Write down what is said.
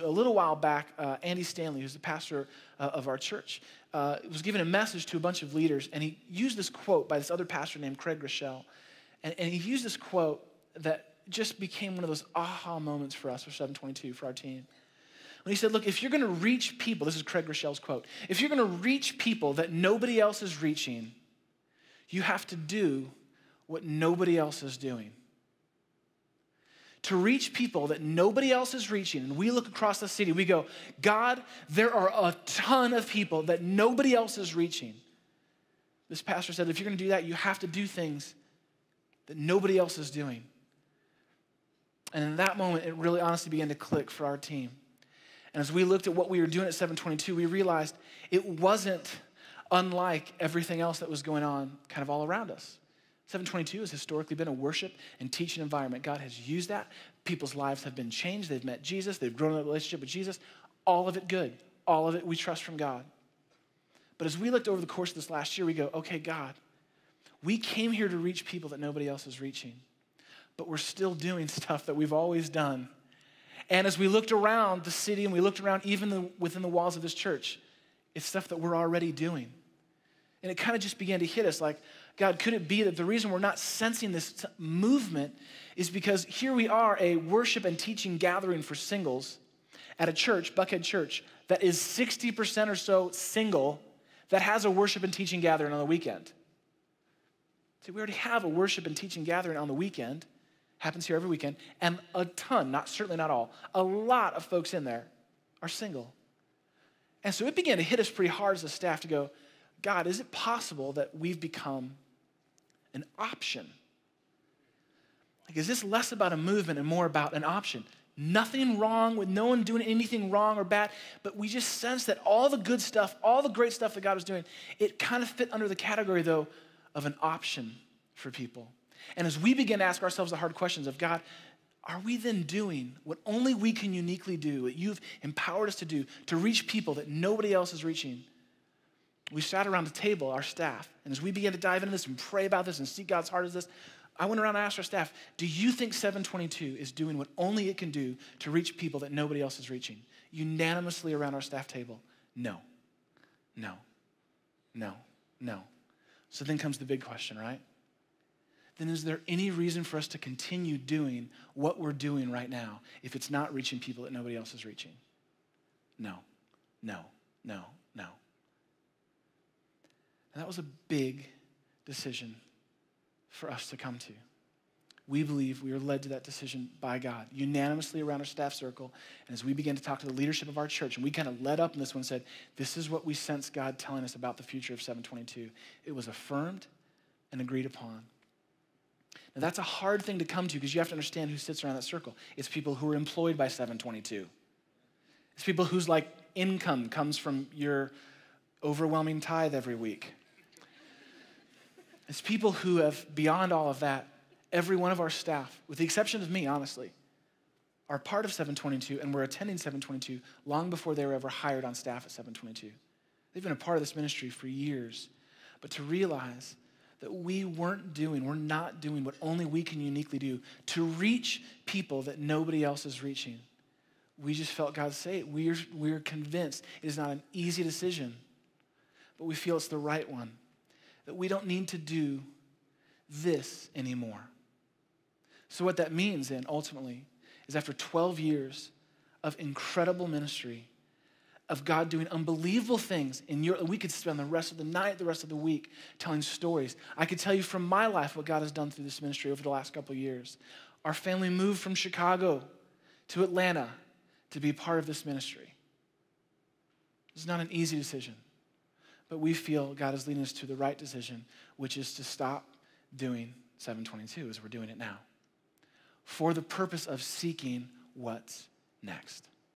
A little while back, Andy Stanley, who's the pastor of our church, was giving a message to a bunch of leaders, and he used this quote by this other pastor named Craig Rochelle. And he used this quote that just became one of those aha moments for us for 722, for our team. When he said, look, if you're going to reach people, this is Craig Rochelle's quote, if you're going to reach people that nobody else is reaching, you have to do what nobody else is doing. To reach people that nobody else is reaching, and we look across the city, we go, God, there are a ton of people that nobody else is reaching. This pastor said, if you're going to do that, you have to do things that nobody else is doing. And in that moment, it really honestly began to click for our team. And as we looked at what we were doing at 722, we realized it wasn't unlike everything else that was going on kind of all around us. 722 has historically been a worship and teaching environment. God has used that. People's lives have been changed. They've met Jesus. They've grown in a relationship with Jesus. All of it good. All of it we trust from God. But as we looked over the course of this last year, we go, okay, God, we came here to reach people that nobody else is reaching, but we're still doing stuff that we've always done. And as we looked around the city and we looked around even within the walls of this church, it's stuff that we're already doing. And it kind of just began to hit us like, God, could it be that the reason we're not sensing this movement is because here we are, a worship and teaching gathering for singles at a church, Buckhead Church, that is 60% or so single, that has a worship and teaching gathering on the weekend. See, we already have a worship and teaching gathering on the weekend, happens here every weekend, and a ton, certainly not all, a lot of folks in there are single. And so it began to hit us pretty hard as a staff to go, God, is it possible that we've become an option? Like, is this less about a movement and more about an option? Nothing wrong with no one doing anything wrong or bad, but we just sense that all the good stuff, all the great stuff that God was doing, it kind of fit under the category, though, of an option for people. And as we begin to ask ourselves the hard questions of, God, are we then doing what only we can uniquely do, what you've empowered us to do, to reach people that nobody else is reaching? We sat around the table, our staff, and as we began to dive into this and pray about this and seek God's heart as this, I went around and asked our staff, do you think 722 is doing what only it can do to reach people that nobody else is reaching? Unanimously around our staff table, no, no, no, no. So then comes the big question, right? Then is there any reason for us to continue doing what we're doing right now if it's not reaching people that nobody else is reaching? No, no, no, no. And that was a big decision for us to come to. We believe we were led to that decision by God, unanimously around our staff circle. And as we began to talk to the leadership of our church, and we kind of led up in this one and said, this is what we sense God telling us about the future of 722. It was affirmed and agreed upon. Now that's a hard thing to come to because you have to understand who sits around that circle. It's people who are employed by 722. It's people whose income comes from your overwhelming tithe every week. It's people who have, beyond all of that, every one of our staff, with the exception of me, honestly, are part of 722 and were attending 722 long before they were ever hired on staff at 722. They've been a part of this ministry for years. But to realize that we're not doing what only we can uniquely do to reach people that nobody else is reaching. We just felt God say it. We're convinced it is not an easy decision, but we feel it's the right one. That we don't need to do this anymore. So what that means then, ultimately, is after 12 years of incredible ministry, of God doing unbelievable things we could spend the rest of the night, the rest of the week telling stories. I could tell you from my life what God has done through this ministry over the last couple of years. Our family moved from Chicago to Atlanta to be part of this ministry. It's not an easy decision, but we feel God is leading us to the right decision, which is to stop doing 722 as we're doing it now, for the purpose of seeking what's next.